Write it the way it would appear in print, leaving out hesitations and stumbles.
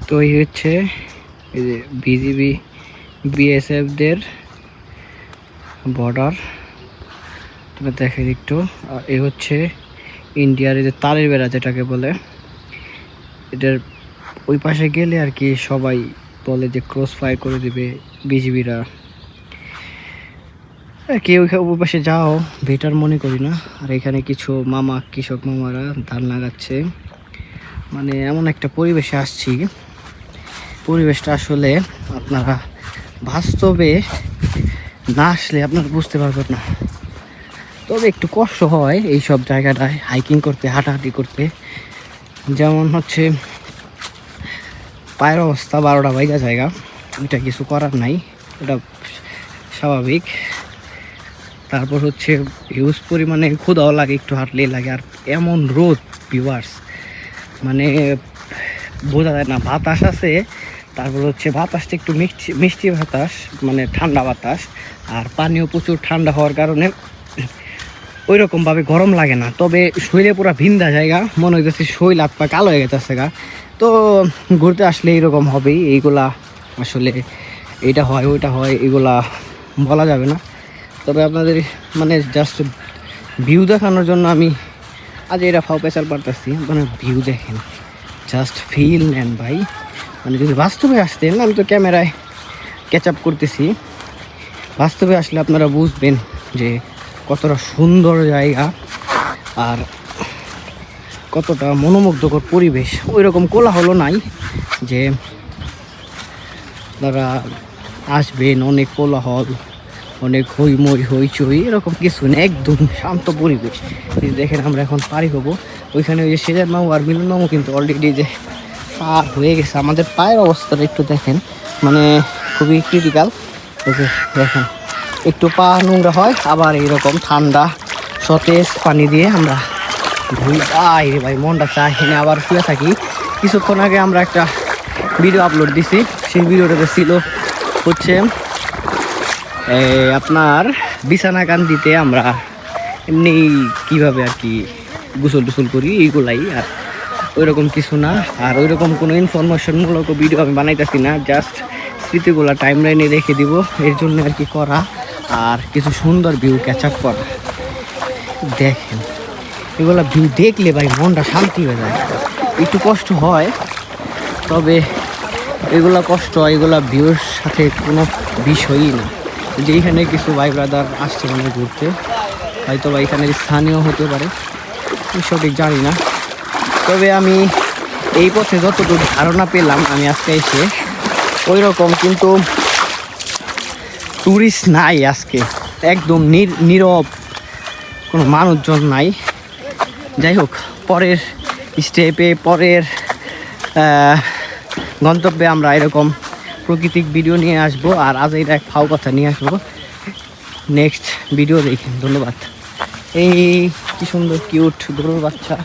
তো এই হচ্ছে এই যে বিজিবি বিএসএফদের বর্ডার, তুমি দেখেন একটু। আর এই হচ্ছে ইন্ডিয়ার এই যে তারের বেড়া যেটাকে বলে, এটার ওই পাশে গেলে আর কি সবাই বলে যে ক্রস ফায়ার করে দিবে বিজিবিরা আর কি। ওই পাশে যাও বেটার মনে করি না। আর এখানে কিছু মামা কৃষক মামারা ধান লাগাচ্ছে, মানে এমন একটা পরিবেশে আসছি, পরিবেশটা আসলে আপনারা বাস্তবে না আসলে আপনারা বুঝতে পারবেন না। তবে একটু কষ্ট হয় এই সব জায়গাটায় হাইকিং করতে, হাঁটাহাঁটি করতে। যেমন হচ্ছে পায়ের অবস্থা 12টা বাইজা জায়গা, এটা কিছু করার নাই, এটা স্বাভাবিক। তারপর হচ্ছে হিউজ পরিমাণে ক্ষুধাও লাগে, একটু হাঁটলেই লাগে। আর এমন রোদ ভিউয়ার্স, মানে বোঝা যায় না। বাতাস আছে, তারপর হচ্ছে বাতাসটা একটু মিষ্টি মিষ্টি বাতাস, মানে ঠান্ডা বাতাস। আর পানিও প্রচুর ঠান্ডা হওয়ার কারণে ওই রকমভাবে গরম লাগে না। তবে শরীরে পুরো ভিন্দা জায়গা, মনে হইতেছে শরীর হাত পা কালো হয়ে গেছে গা। তো ঘুরতে আসলে এইরকম হবেই, এইগুলা আসলে এইটা হয় ওইটা হয় এগুলা বলা যাবে না। তবে আপনাদের মানে জাস্ট ভিউ দেখানোর জন্য আমি আজ এরা ফাও পেশাল পারতেছি, মানে ভিউ দেখেন, জাস্ট ফিল নেন ভাই। মানে যদি বাস্তবে আসতেন, আমি তো ক্যামেরায় ক্যাচ আপ করতেছি, বাস্তবে আসলে আপনারা বুঝবেন যে কতটা সুন্দর জায়গা আর কতটা মনোমুগ্ধকর পরিবেশ। ওই রকম কোলাহল নাই যে আপনারা আসবেন অনেক কোলাহল, অনেক হইমই হইচই, এরকম কিছু নেই, একদম শান্ত পরিবেশ। দেখেন আমরা এখন পারি হবো ওইখানে। ওই যে সেজার মামু আর মিলন মামু কিন্তু অলরেডি যে পার হয়ে গেছে। আমাদের পায়ের অবস্থাটা একটু দেখেন, মানে খুবই ক্রিটিক্যাল। দেখেন একটু পা নোংরা হয়, আবার এইরকম ঠান্ডা সতেজ পানি দিয়ে আমরা ধুই। রে ভাই মনটা চাই এখানে আবার শুয়ে থাকি। কিছুক্ষণ আগে আমরা একটা ভিডিও আপলোড দিছি, সেই ভিডিওটাতে ছিল হচ্ছে আপনার বিছানাকান্দিতে আমরা এমনি কীভাবে আর কি গোসল টোসল করি এইগুলাই, আর ওই রকম কিছু না। আর ওই রকম কোনো ইনফরমেশনমূলক ভিডিও আমি বানাইতেছি না, জাস্ট স্মৃতিগুলো টাইম লাইনে রেখে দিব, এর জন্য আর কি করা। আর কিছু সুন্দর ভিউ ক্যাচ আপ করা। দেখেন এগুলো ভিউ দেখলে ভাই মনটা শান্তি হয়ে যায়। একটু কষ্ট হয়, তবে এগুলা কষ্ট, এগুলা ভিউর সাথে কোনো বিষয়ই না। যে এখানে কিছু ভাই ব্রাদার আসছে মানে ঘুরতে, হয়তো বা এখানে স্থানীয় হতে পারে, সঠিক জানি না। তবে আমি এই পথে যতটুকু ধারণা পেলাম আমি আজকে এসে, ওই রকম কিন্তু টুরিস্ট নাই আজকে, একদম নীরব, কোনো মানুষজন নাই। যাই হোক, পরের স্টেপে পরের গন্তব্যে আমরা এরকম প্রাকৃতিক ভিডিও নিয়ে আসবো। আর আজ এটা এক ফাও কথা নিয়ে আসবো নেক্সট ভিডিও দেখেন। ধন্যবাদ। এই কি সুন্দর কিউট গরুর বাচ্চা।